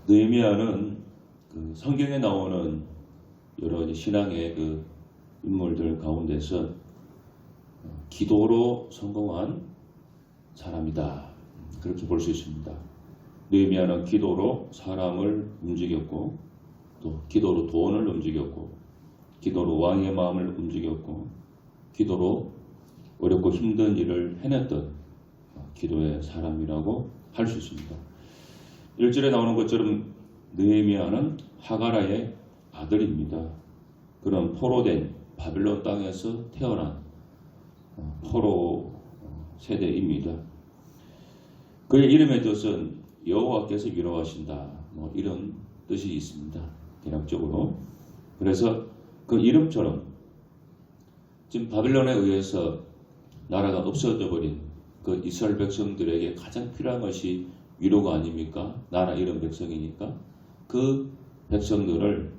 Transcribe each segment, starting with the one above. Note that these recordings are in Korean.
느헤미야는 그 성경에 나오는 여러 이제 신앙의 그 인물들 가운데서 기도로 성공한 사람이다. 그렇게 볼 수 있습니다. 느헤미야는 기도로 사람을 움직였고, 또 기도로 돈을 움직였고, 기도로 왕의 마음을 움직였고, 기도로 어렵고 힘든 일을 해냈던 기도의 사람이라고 할 수 있습니다. 1절에 나오는 것처럼 느헤미야는 하가라의 아들입니다. 그런 포로된 바빌론 땅에서 태어난 포로 세대입니다. 그의 이름의 뜻은 여호와께서 위로하신다, 이런 뜻이 있습니다. 대략적으로. 그래서 그 이름처럼 지금 바빌론에 의해서 나라가 없어져 버린 그 이스라엘 백성들에게 가장 필요한 것이 위로가 아닙니까? 나라 이런 백성이니까 그 백성들을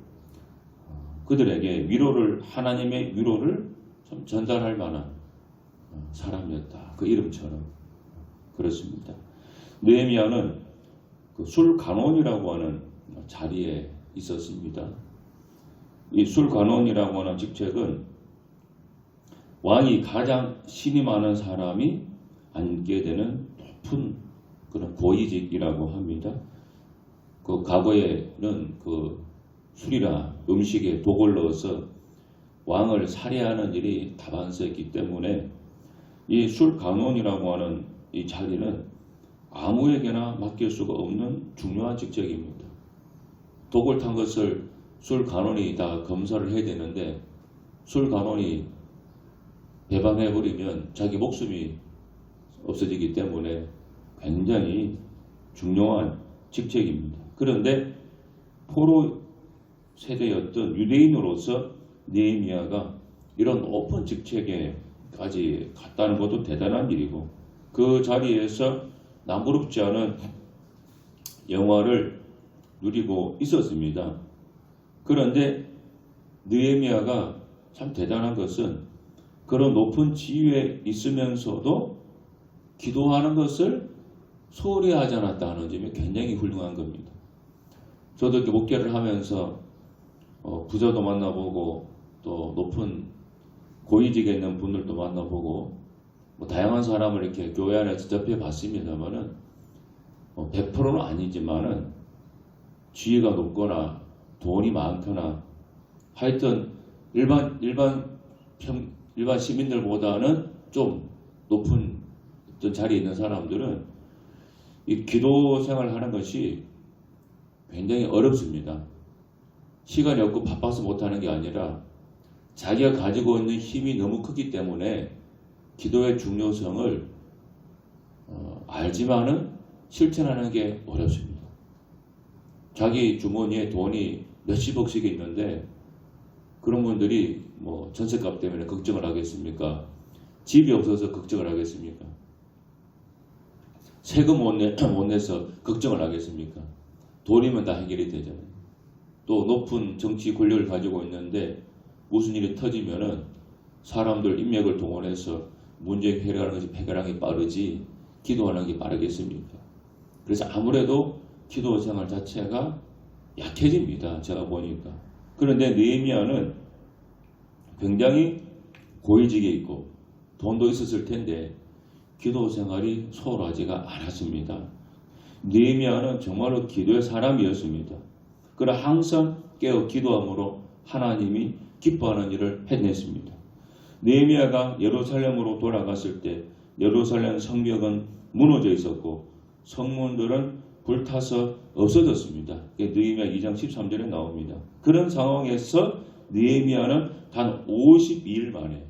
그들에게 위로를, 하나님의 위로를 좀 전달할 만한 사람이었다. 그 이름처럼. 그렇습니다. 느헤미야는 그 술간원이라고 하는 자리에 있었습니다. 이 술간원이라고 하는 직책은 왕이 가장 신이 많은 사람이 앉게 되는 높은 그런 고위직이라고 합니다. 그 과거에는 그 술이나 음식에 독을 넣어서 왕을 살해하는 일이 다반사였기 때문에 이 술간원이라고 하는 이 자리는 아무에게나 맡길 수가 없는 중요한 직책입니다. 독을 탄 것을 술간원이 다 검사를 해야 되는데 술간원이 배반해버리면 자기 목숨이 없어지기 때문에 굉장히 중요한 직책입니다. 그런데 포로 세대였던 유대인으로서 느헤미야가 이런 높은 직책에까지 갔다는 것도 대단한 일이고, 그 자리에서 남부럽지 않은 영화를 누리고 있었습니다. 그런데 느헤미야가 참 대단한 것은 그런 높은 지위에 있으면서도 기도하는 것을 소홀히 하지 않았다는 점이 굉장히 훌륭한 겁니다. 저도 이렇게 목회를 하면서 부자도 만나보고 또 높은 고위직에 있는 분들도 만나보고 다양한 사람을 이렇게 교회 안에서 접해봤습니다만은 100%는 아니지만은 지위가 높거나 돈이 많거나 하여튼 일반 시민들보다는 좀 높은 어떤 자리에 있는 사람들은 이 기도 생활을 하는 것이 굉장히 어렵습니다. 시간이 없고 바빠서 못하는 게 아니라 자기가 가지고 있는 힘이 너무 크기 때문에 기도의 중요성을 알지만은 실천하는 게 어렵습니다. 자기 주머니에 돈이 몇십억씩 있는데 그런 분들이 전셋값 때문에 걱정을 하겠습니까? 집이 없어서 걱정을 하겠습니까? 세금 못 내서 걱정을 하겠습니까? 돈이면 다 해결이 되잖아요. 또 높은 정치 권력을 가지고 있는데 무슨 일이 터지면은 사람들 인맥을 동원해서 문제 해결하는 게 빠르지 기도하는 게 빠르겠습니까? 그래서 아무래도 기도 생활 자체가 약해집니다. 제가 보니까. 그런데 느헤미야는 굉장히 고위직에 있고 돈도 있었을 텐데 기도 생활이 소홀하지가 않았습니다. 느헤미야는 정말로 기도의 사람이었습니다. 그러나 항상 깨어 기도함으로 하나님이 기뻐하는 일을 해냈습니다. 느헤미야가 예루살렘으로 돌아갔을 때 예루살렘 성벽은 무너져 있었고 성문들은 불타서 없어졌습니다. 느헤미야 2장 13절에 나옵니다. 그런 상황에서 느헤미야는 단 52일 만에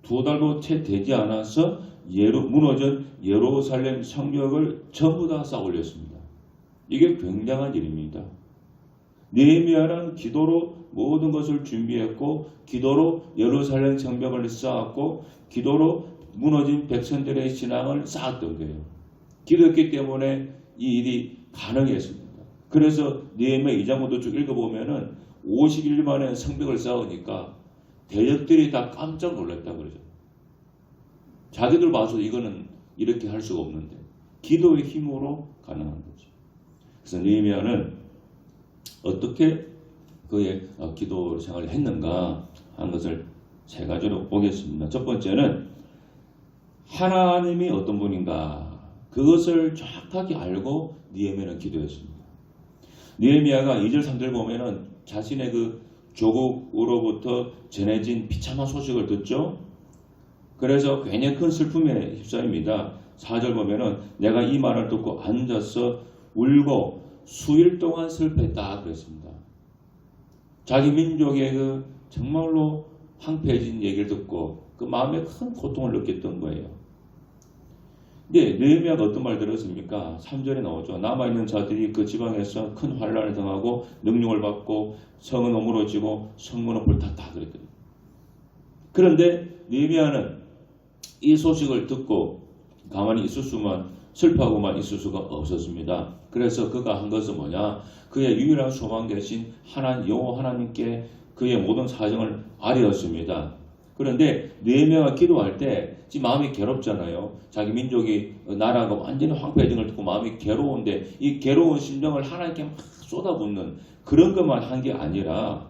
2달도 채 되지 않아서 무너진 예루살렘 성벽을 전부 다 쌓아 올렸습니다. 이게 굉장한 일입니다. 느헤미야는 기도로 모든 것을 준비했고 기도로 예루살렘 성벽을 쌓았고 기도로 무너진 백성들의 신앙을 쌓았던 거예요. 기도했기 때문에 이 일이 가능했습니다. 그래서 느헤미야 2장부터 쭉 읽어보면은 50일 만에 성벽을 쌓으니까 대적들이 다 깜짝 놀랐다 그러죠. 자기들 봐서 이거는 이렇게 할 수가 없는데 기도의 힘으로 가능한 거죠. 그래서 느헤미야는 어떻게 그의 기도 생활을 했는가 하는 것을 세 가지로 보겠습니다. 첫 번째는 하나님이 어떤 분인가 그것을 정확하게 알고 느헤미야는 기도했습니다. 느헤미야가 2절 3절 보면은 자신의 그 조국으로부터 전해진 비참한 소식을 듣죠. 그래서 굉장히 큰 슬픔에 휩싸입니다. 4절 보면은 내가 이 말을 듣고 앉아서 울고 수일 동안 슬퍼했다 그랬습니다. 자기 민족의 그 정말로 황폐해진 얘기를 듣고 그 마음에 큰 고통을 느꼈던 거예요. 근데 느헤미야가 어떤 말 들었습니까? 3절에 나오죠. 남아있는 자들이 그 지방에서 큰 환란을 당하고 능력을 받고 성은 어무러지고 성문은 불탔다 그랬거든요. 그런데 느헤미야는 이 소식을 듣고 가만히 있을 수만 슬퍼하고만 있을 수가 없었습니다. 그래서 그가 한 것은 뭐냐? 그의 유일한 소망 대신 여호와 하나님께 그의 모든 사정을 아뢰었습니다. 그런데 느헤미야가 기도할 때 지금 마음이 괴롭잖아요. 자기 민족이 나라가 완전히 황폐해진 걸 듣고 마음이 괴로운데 이 괴로운 심정을 하나님께 막 쏟아붓는 그런 것만 한 게 아니라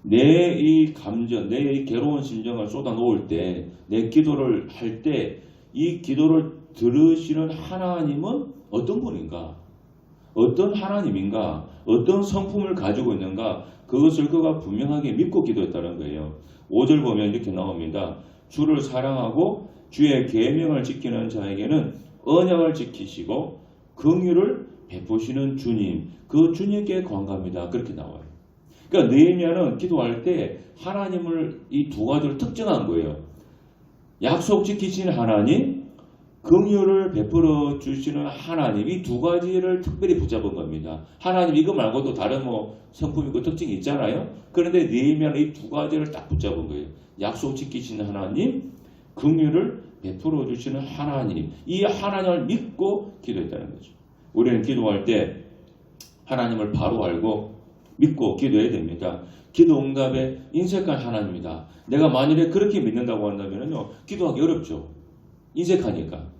내 이 감정, 내 이 괴로운 심정을 쏟아놓을 때, 내 기도를 할 때 이 기도를 들으시는 하나님은 어떤 분인가? 어떤 하나님인가? 어떤 성품을 가지고 있는가? 그것을 그가 분명하게 믿고 기도했다는 거예요. 5절 보면 이렇게 나옵니다. 주를 사랑하고 주의 계명을 지키는 자에게는 언약을 지키시고 긍휼을 베푸시는 주님, 그 주님께 관갑니다. 그렇게 나와요. 그러니까 느헤미야는 기도할 때 하나님을 이 두 가지를 특정한 거예요. 약속 지키시는 하나님, 긍휼을 베풀어 주시는 하나님, 이 두 가지를 특별히 붙잡은 겁니다. 하나님 이거 말고도 다른 성품 있고 특징이 있잖아요. 그런데 느헤미야는 이 두 가지를 딱 붙잡은 거예요. 약속 지키시는 하나님, 긍휼을 베풀어 주시는 하나님, 이 하나님을 믿고 기도했다는 거죠. 우리는 기도할 때 하나님을 바로 알고 믿고 기도해야 됩니다. 기도 응답의 인색한 하나님이다. 내가 만일에 그렇게 믿는다고 한다면요, 기도하기 어렵죠. 인색하니까.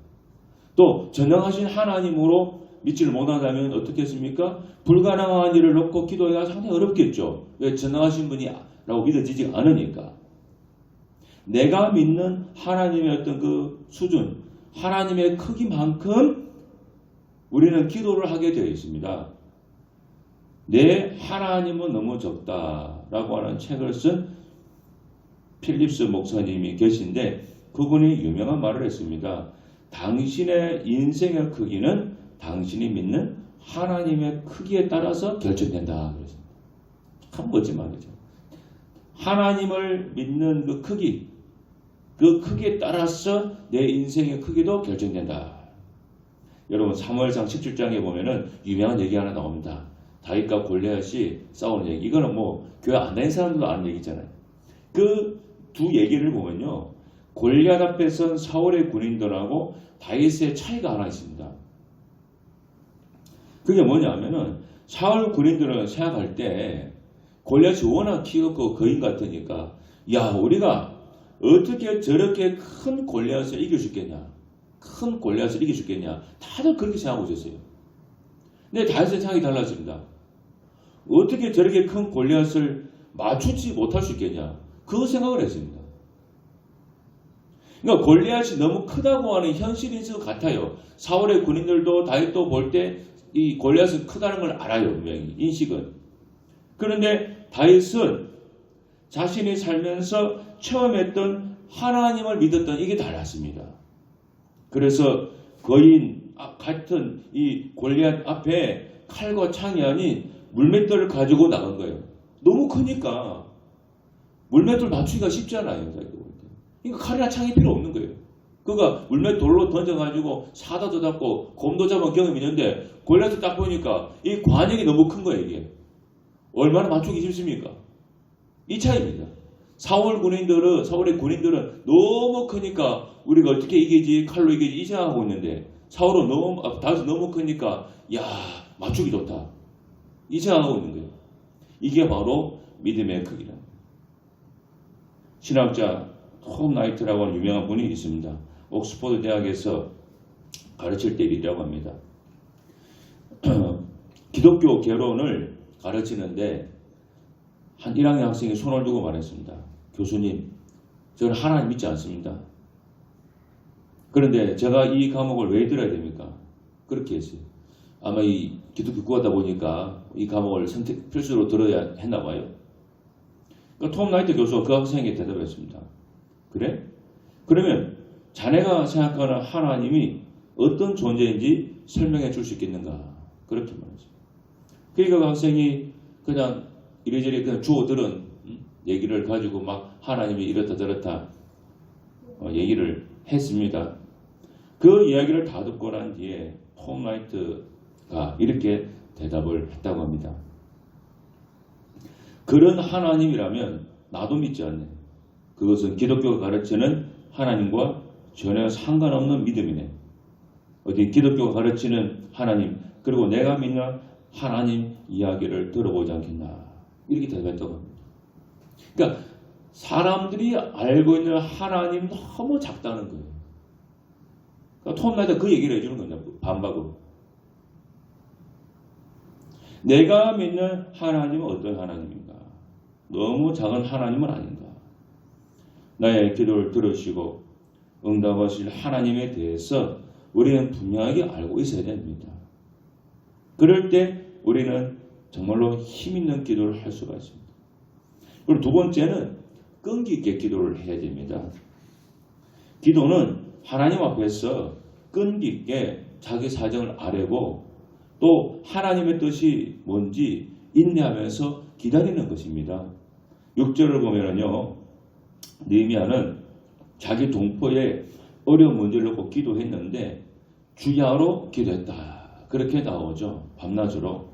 또 전능하신 하나님으로 믿지를 못한다면 어떻겠습니까? 불가능한 일을 놓고 기도하기가 상당히 어렵겠죠. 왜? 전능하신 분이라고 믿어지지 않으니까. 내가 믿는 하나님의 어떤 그 수준, 하나님의 크기만큼 우리는 기도를 하게 되어 있습니다. 내 하나님은 너무 적다라고 하는 책을 쓴 필립스 목사님이 계신데 그분이 유명한 말을 했습니다. 당신의 인생의 크기는 당신이 믿는 하나님의 크기에 따라서 결정된다. 그랬습니다. 참 멋진 말이죠. 하나님을 믿는 그 크기, 그 크기에 따라서 내 인생의 크기도 결정된다. 여러분 사무엘상 17장에 보면은 유명한 얘기 하나 나옵니다. 다윗과 골리앗이 싸우는 얘기. 이거는 교회 안 다니는 사람들도 아는 얘기잖아요. 그 두 얘기를 보면요, 골리앗 앞에 선 사울의 군인들하고 다윗의 차이가 하나 있습니다. 그게 뭐냐면은 사울 군인들은 생각할 때 골리앗이 워낙 키가 크고 거인 같으니까 야, 우리가 어떻게 저렇게 큰 골리앗을 이길 수 있겠냐, 큰 골리앗을 이길 수 있겠냐, 다들 그렇게 생각하고 있었어요. 근데 다윗의 생각이 달랐습니다. 어떻게 저렇게 큰 골리앗을 맞추지 못할 수 있겠냐, 그 생각을 했습니다. 그러니까 골리앗이 너무 크다고 하는 현실인 것 같아요. 사울의 군인들도 다윗도 볼 때 이 골리앗은 크다는 걸 알아요. 분명히 인식은. 그런데 다윗은 자신이 살면서 처음 했던 하나님을 믿었던 이게 달랐습니다. 그래서 거인 같은 이 골리앗 앞에 칼과 창이 아닌 물맷돌을 가지고 나간 거예요. 너무 크니까 물맷돌 맞추기가 쉽잖아요. 그러니까 칼이나 창이 필요 없는 거예요. 그가 물맷돌로 던져가지고 사다도 잡고 곰도 잡은 경험이 있는데 골리앗을 딱 보니까 이 관역이 너무 큰 거예요. 이게 얼마나 맞추기 쉽습니까? 이 차이입니다. 사울의 군인들은 너무 크니까 우리가 어떻게 이기지, 칼로 이기지 이 생각하고 있는데 사울은 다윗은 너무 크니까 야, 맞추기 좋다 이 생각하고 있는 거예요. 이게 바로 믿음의 크기라. 신학자 톰 나이트라고 하는 유명한 분이 있습니다. 옥스퍼드 대학에서 가르칠 때 일이라고 합니다. 기독교 개론을 가르치는데 한 1학년 학생이 손을 두고 말했습니다. 교수님, 저는 하나님 믿지 않습니다. 그런데 제가 이 과목을 왜 들어야 됩니까? 그렇게 했어요. 아마 이 기독교 구하다 보니까 이 과목을 필수로 들어야 했나 봐요. 그러니까 톰 나이트 교수가 그 학생에게 대답했습니다. 그래? 그러면 자네가 생각하는 하나님이 어떤 존재인지 설명해 줄 수 있겠는가? 그렇게 말했어요. 그러니까 그 학생이 그냥 이래저래 그냥 주워 들은 얘기를 가지고 막 하나님이 이렇다 저렇다 얘기를 했습니다. 그 이야기를 다 듣고 난 뒤에 톰 나이트가 이렇게 대답을 했다고 합니다. 그런 하나님이라면 나도 믿지 않네. 그것은 기독교가 가르치는 하나님과 전혀 상관없는 믿음이네. 어디 기독교가 가르치는 하나님 그리고 내가 믿는 하나님 이야기를 들어보지 않겠나. 이렇게 대답했다고 합니다. 그러니까 사람들이 알고 있는 하나님 너무 작다는 거예요. 그러니까 톰 나이트가 그 얘기를 해주는 거냐. 반박으로. 내가 믿는 하나님은 어떤 하나님인가? 너무 작은 하나님은 아닌가? 나의 기도를 들으시고 응답하실 하나님에 대해서 우리는 분명하게 알고 있어야 됩니다. 그럴 때 우리는 정말로 힘있는 기도를 할 수가 있습니다. 그리고 두 번째는 끈기 있게 기도를 해야 됩니다. 기도는 하나님 앞에서 끈기 있게 자기 사정을 아뢰고 또 하나님의 뜻이 뭔지 인내하면서 기다리는 것입니다. 6절을 보면은요, 느헤미야는 자기 동포의 어려운 문제를 놓고 기도했는데 주야로 기도했다. 그렇게 나오죠. 밤낮으로.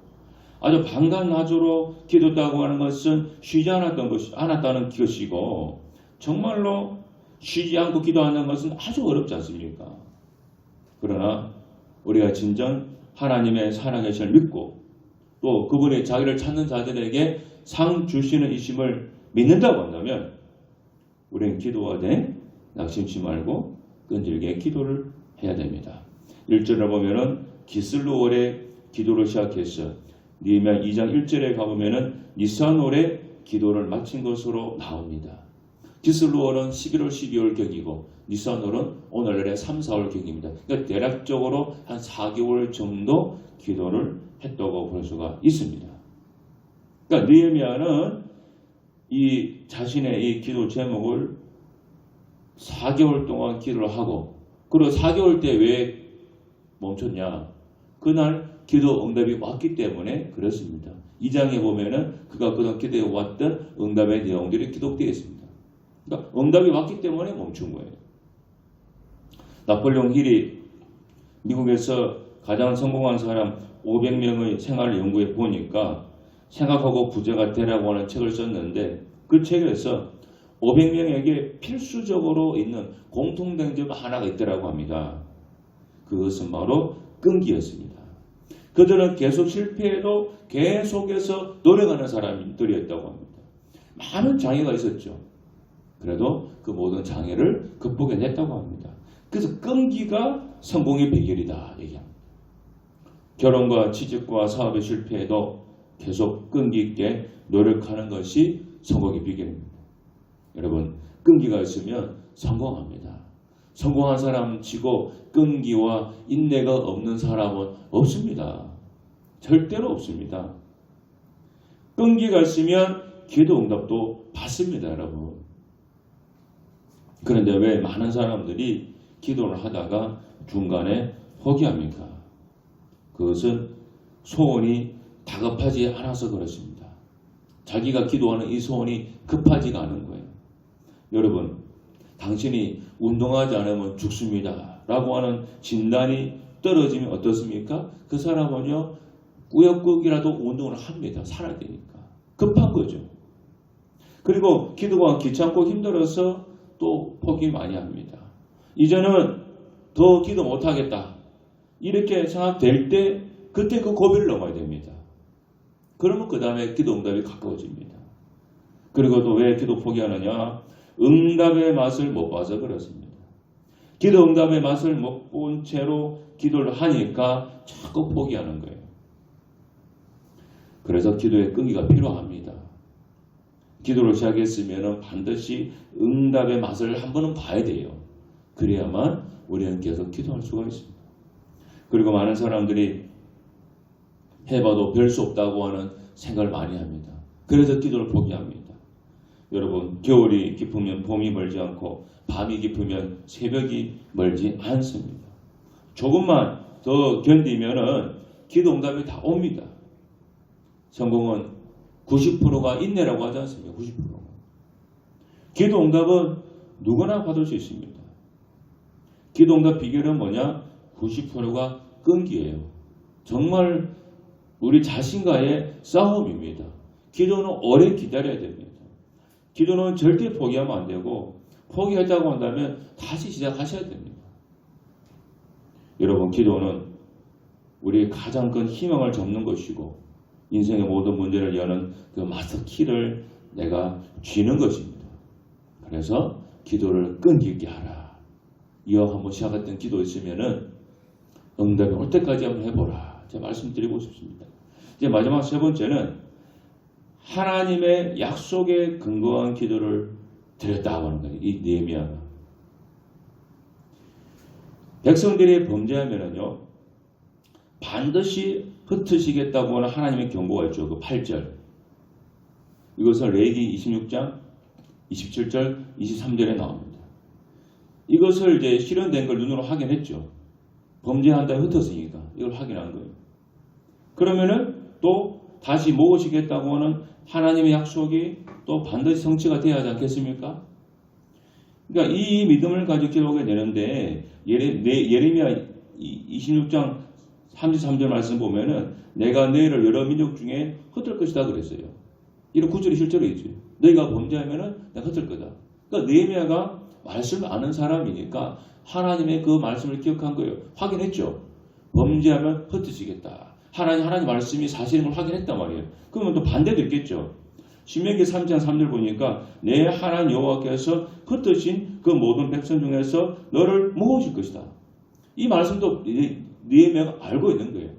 아주 밤낮으로 기도했다고 하는 것은 쉬지 않았다는 것이고 정말로 쉬지 않고 기도하는 것은 아주 어렵지 않습니까? 그러나 우리가 진정 하나님의 살아계심을 믿고 또 그분이 자기를 찾는 자들에게 상 주시는 이심을 믿는다고 한다면 우리는 기도하되 낙심치 말고 끈질게 기도를 해야 됩니다. 1절을 보면은 기슬로월에 기도를 시작했어요. 느헤미야 2장 1절에 가보면은 니산월에 기도를 마친 것으로 나옵니다. 기슬로월은 11월, 12월 경이고 니산월은 오늘날의 3, 4월 경입니다. 그러니까 대략적으로 한 4개월 정도 기도를 했다고 볼 수가 있습니다. 그러니까 느헤미야는 이 자신의 이 기도 제목을 4개월 동안 기도를 하고 그리고 4개월 때 왜 멈췄냐? 그날 기도 응답이 왔기 때문에 그렇습니다. 2장에 보면은 그가 그동안 기도해 왔던 응답의 내용들이 기록되어 있습니다. 그러니까 응답이 왔기 때문에 멈춘 거예요. 나폴레옹 힐이 미국에서 가장 성공한 사람 500명의 생활을 연구해 보니까 생각하고 부자가 되라고 하는 책을 썼는데 그 책에서 500명에게 필수적으로 있는 공통된 점 하나가 있더라고 합니다. 그것은 바로 끈기였습니다. 그들은 계속 실패해도 계속해서 노력하는 사람들이었다고 합니다. 많은 장애가 있었죠. 그래도 그 모든 장애를 극복해냈다고 합니다. 그래서 끈기가 성공의 비결이다 얘기합니다. 결혼과 취직과 사업에 실패해도 계속 끈기 있게 노력하는 것이 성공의 비결입니다. 여러분 끈기가 있으면 성공합니다. 성공한 사람 치고 끈기와 인내가 없는 사람은 없습니다. 절대로 없습니다. 끈기가 있으면 기도 응답도 받습니다, 여러분. 그런데 왜 많은 사람들이 기도를 하다가 중간에 포기합니까? 그것은 소원이 다급하지 않아서 그렇습니다. 자기가 기도하는 이 소원이 급하지가 않은 거예요. 여러분, 당신이 운동하지 않으면 죽습니다 라고 하는 진단이 떨어지면 어떻습니까? 그 사람은요 꾸역꾸역이라도 운동을 합니다. 살아야 되니까. 급한 거죠. 그리고 기도가 귀찮고 힘들어서 또 포기 많이 합니다. 이제는 더 기도 못하겠다 이렇게 생각될 때 그때 그 고비를 넘어야 됩니다. 그러면 그 다음에 기도 응답이 가까워집니다. 그리고 또 왜 기도 포기하느냐? 응답의 맛을 못 봐서 그렇습니다. 기도 응답의 맛을 못 본 채로 기도를 하니까 자꾸 포기하는 거예요. 그래서 기도의 끈기가 필요합니다. 기도를 시작했으면 반드시 응답의 맛을 한 번은 봐야 돼요. 그래야만 우리는 계속 기도할 수가 있습니다. 그리고 많은 사람들이 해봐도 별 수 없다고 하는 생각을 많이 합니다. 그래서 기도를 포기합니다. 여러분, 겨울이 깊으면 봄이 멀지 않고 밤이 깊으면 새벽이 멀지 않습니다. 조금만 더 견디면은 기도 응답이 다 옵니다. 성공은 90%가 인내라고 하지 않습니까? 90%가. 기도 응답은 누구나 받을 수 있습니다. 기도 응답 비결은 뭐냐? 90%가 끈기예요. 정말 우리 자신과의 싸움입니다. 기도는 오래 기다려야 됩니다. 기도는 절대 포기하면 안 되고 포기하자고 한다면 다시 시작하셔야 됩니다. 여러분, 기도는 우리의 가장 큰 희망을 접는 것이고 인생의 모든 문제를 여는 그 마스터키를 내가 쥐는 것입니다. 그래서 기도를 끈기 있게 하라. 이어 한번 시작했던 기도 있으면은 응답이 올 때까지 한번 해보라. 제가 말씀드리고 싶습니다. 이제 마지막 세 번째는 하나님의 약속에 근거한 기도를 드렸다고 하는 거예요. 이 느헤미야가. 백성들이 범죄하면은요, 반드시 흩으시겠다고 하는 하나님의 경고가 있죠. 그 8절. 이것은 레위기 26장 27절 23절에 나옵니다. 이것을 이제 실현된 걸 눈으로 확인했죠. 범죄한다 흩었으니까 이걸 확인한 거예요. 그러면은 또 다시 모으시겠다고 하는 하나님의 약속이 또 반드시 성취가 돼야 하지 않겠습니까? 그러니까 이 믿음을 가지고 기록하게 되는데 예레미야 26장 33절 말씀 보면은 내가 너희를 여러 민족 중에 흩을 것이다 그랬어요. 이런 구절이 실제로 있죠. 너희가 범죄하면은 내가 흩을 거다. 그러니까 느헤미야가 말씀을 아는 사람이니까 하나님의 그 말씀을 기억한 거예요. 확인했죠. 범죄하면 흩으시겠다. 하나님 말씀이 사실인 걸 확인했단 말이에요. 그러면 또 반대도 있겠죠. 신명기 3장 3절 보니까 내 하나님 여호와께서 흩으신 그 모든 백성 중에서 너를 모으실 것이다. 이 말씀도 느헤미야가 알고 있는 거예요.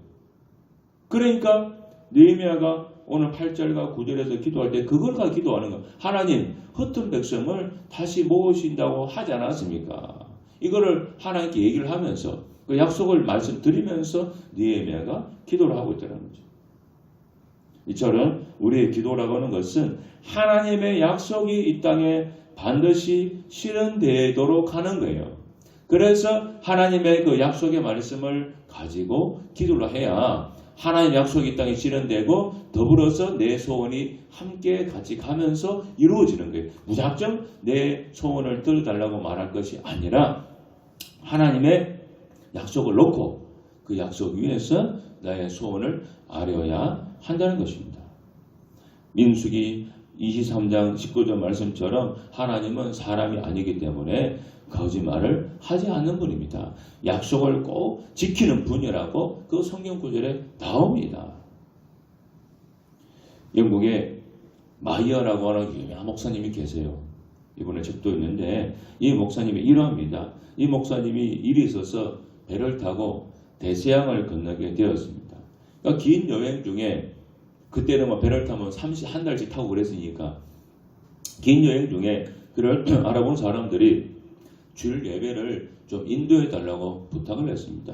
그러니까 느헤미야가 오늘 8절과 9절에서 기도할 때 그걸 가지고 기도하는 거예요. 하나님 흩은 백성을 다시 모으신다고 하지 않았습니까? 이거를 하나님께 얘기를 하면서 그 약속을 말씀드리면서 느헤미야가 기도를 하고 있다는 거죠. 이처럼 우리의 기도라고 하는 것은 하나님의 약속이 이 땅에 반드시 실현되도록 하는 거예요. 그래서 하나님의 그 약속의 말씀을 가지고 기도를 해야 하나님의 약속이 이 땅에 실현되고 더불어서 내 소원이 함께 같이 가면서 이루어지는 거예요. 무작정 내 소원을 들어달라고 말할 것이 아니라 하나님의 약속을 놓고 그 약속 위에서 나의 소원을 아뢰어야 한다는 것입니다. 민수기 23장 19절 말씀처럼 하나님은 사람이 아니기 때문에 거짓말을 하지 않는 분입니다. 약속을 꼭 지키는 분이라고 그 성경 구절에 나옵니다. 영국에 마이어라고 하는 유명한 목사님이 계세요. 이번에 책도 있는데 이 목사님이 이러합니다. 이 목사님이 일이 있어서 배를 타고 대서양을 건너게 되었습니다. 그러니까 긴 여행 중에 그때는 뭐 배를 타면 한 달씩 타고 그랬으니까 긴 여행 중에 그를 알아본 사람들이 주일 예배를 좀 인도해 달라고 부탁을 했습니다.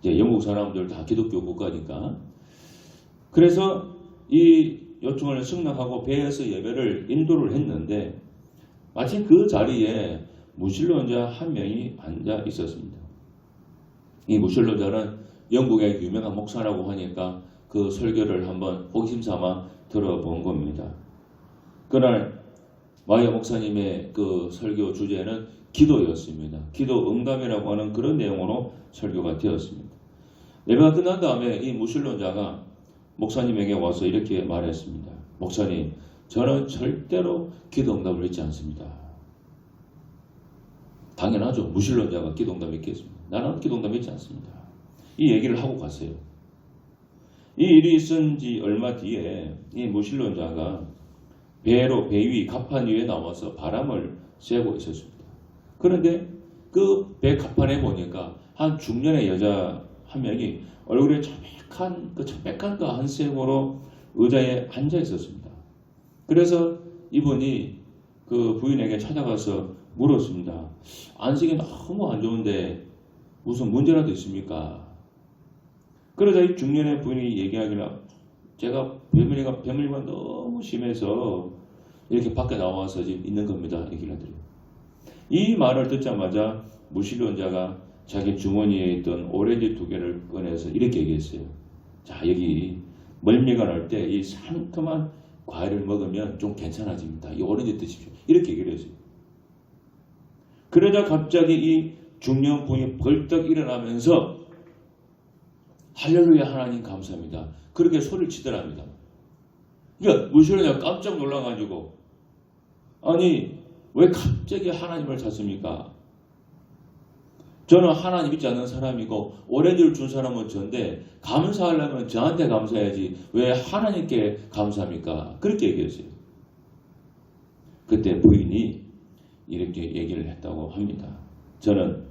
이제 영국 사람들 다 기독교 국가니까. 그래서 이 요청을 승낙하고 배에서 예배를 인도를 했는데 마침 그 자리에 무신론자 한 명이 앉아 있었습니다. 이 무신론자는 영국의 유명한 목사라고 하니까 그 설교를 한번 호기심 삼아 들어본 겁니다. 그날 마이어 목사님의 그 설교 주제는 기도였습니다. 기도 응답이라고 하는 그런 내용으로 설교가 되었습니다. 예배가 끝난 다음에 이 무신론자가 목사님에게 와서 이렇게 말했습니다. 목사님, 저는 절대로 기도 응답을 믿지 않습니다. 당연하죠. 무신론자가 기도 응답을 믿겠습니다. 나는 기도 응답을 믿지 않습니다. 이 얘기를 하고 갔어요. 이 일이 있은 지 얼마 뒤에 이 무신론자가 배 위 갑판 위에 나와서 바람을 쐬고 있었습니다. 그런데 그 배 갑판에 보니까 한 중년의 여자 한 명이 얼굴에 그 청백한 그 한 색으로 의자에 앉아 있었습니다. 그래서 이분이 그 부인에게 찾아가서 물었습니다. 안색이 너무 안 좋은데 무슨 문제라도 있습니까? 그러자 이 중년의 부인이 얘기하기를 제가 배멀미가 너무 심해서 이렇게 밖에 나와서 지금 있는 겁니다. 얘기를 하더래요. 이 말을 듣자마자 무신론자가 자기 주머니에 있던 오렌지 2개를 꺼내서 이렇게 얘기했어요. 자, 여기 멀미가 날 때 이 상큼한 과일을 먹으면 좀 괜찮아집니다. 이 오렌지 드십시오. 이렇게 얘기를 했어요. 그러자 갑자기 이 중년 부인이 벌떡 일어나면서 할렐루야 하나님 감사합니다. 그렇게 소리를 치더랍니다. 그러니까 무신론자가 깜짝 놀라가지고 아니 왜 갑자기 하나님을 찾습니까? 저는 하나님 믿지 않는 사람이고 오렌지를 준 사람은 저인데 감사하려면 저한테 감사해야지 왜 하나님께 감사합니까? 그렇게 얘기했어요. 그때 부인이 이렇게 얘기를 했다고 합니다. 저는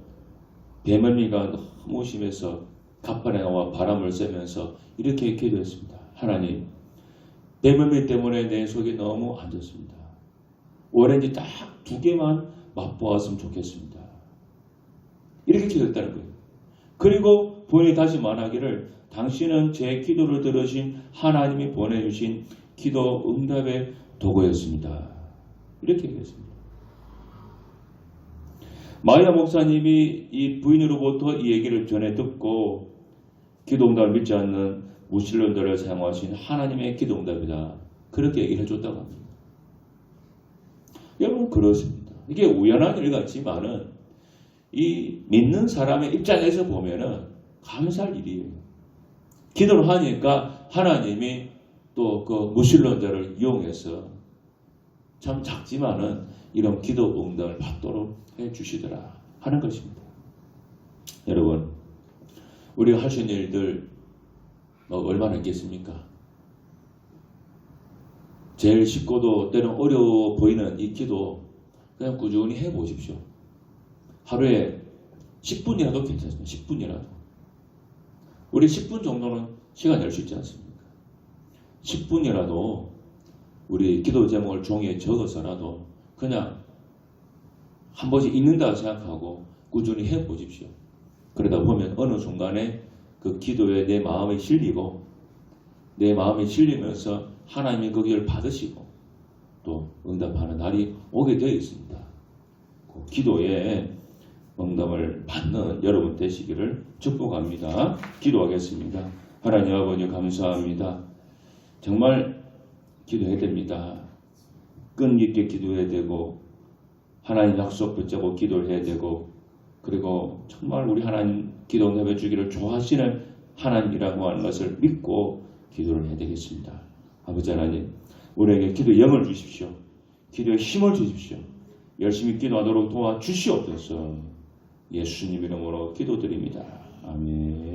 배멀미가 너무 심해서 갑판에 나와 바람을 쐬면서 이렇게 기도했습니다. 하나님, 배멀미 때문에 내 속이 너무 안 좋습니다. 오렌지 딱 2개만 맛보았으면 좋겠습니다. 이렇게 기도했다는 거예요. 그리고 본인이 다시 말하기를 당신은 제 기도를 들으신 하나님이 보내주신 기도 응답의 도구였습니다. 이렇게 얘기했습니다. 마이아 목사님이 이 부인으로부터 이 얘기를 전해 듣고 기도 응답을 믿지 않는 무신론자를 사용하신 하나님의 기도 응답이다. 그렇게 얘기를 해줬다고 합니다. 여러분 그렇습니다. 이게 우연한 일 같지만은 이 믿는 사람의 입장에서 보면은 감사할 일이에요. 기도를 하니까 하나님이 또 그 무신론자를 이용해서 참 작지만은 이런 기도 응답을 받도록 해주시더라 하는 것입니다. 여러분 우리가 할 수 있는 일들 얼마나 있겠습니까? 제일 쉽고도 때는 어려워 보이는 이 기도 그냥 꾸준히 해보십시오. 하루에 10분이라도 괜찮습니다. 10분이라도. 우리 10분 정도는 시간 낼 수 있지 않습니까? 10분이라도 우리 기도 제목을 종이에 적어서라도 그냥 한 번씩 읽는다고 생각하고 꾸준히 해보십시오. 그러다 보면 어느 순간에 그 기도에 내 마음이 실리고 내 마음이 실리면서 하나님이 거기를 받으시고 또 응답하는 날이 오게 되어 있습니다. 그 기도에 응답을 받는 여러분 되시기를 축복합니다. 기도하겠습니다. 하나님 아버지 감사합니다. 정말 기도해야 됩니다. 끈기 있게 기도해야 되고 하나님 약속 붙잡고 기도를 해야 되고 그리고 정말 우리 하나님 기도 응답해 주기를 좋아하시는 하나님이라고 하는 것을 믿고 기도를 해야 되겠습니다. 아버지 하나님 우리에게 기도의 영을 주십시오. 기도의 힘을 주십시오. 열심히 기도하도록 도와주시옵소서. 예수님 이름으로 기도드립니다. 아멘.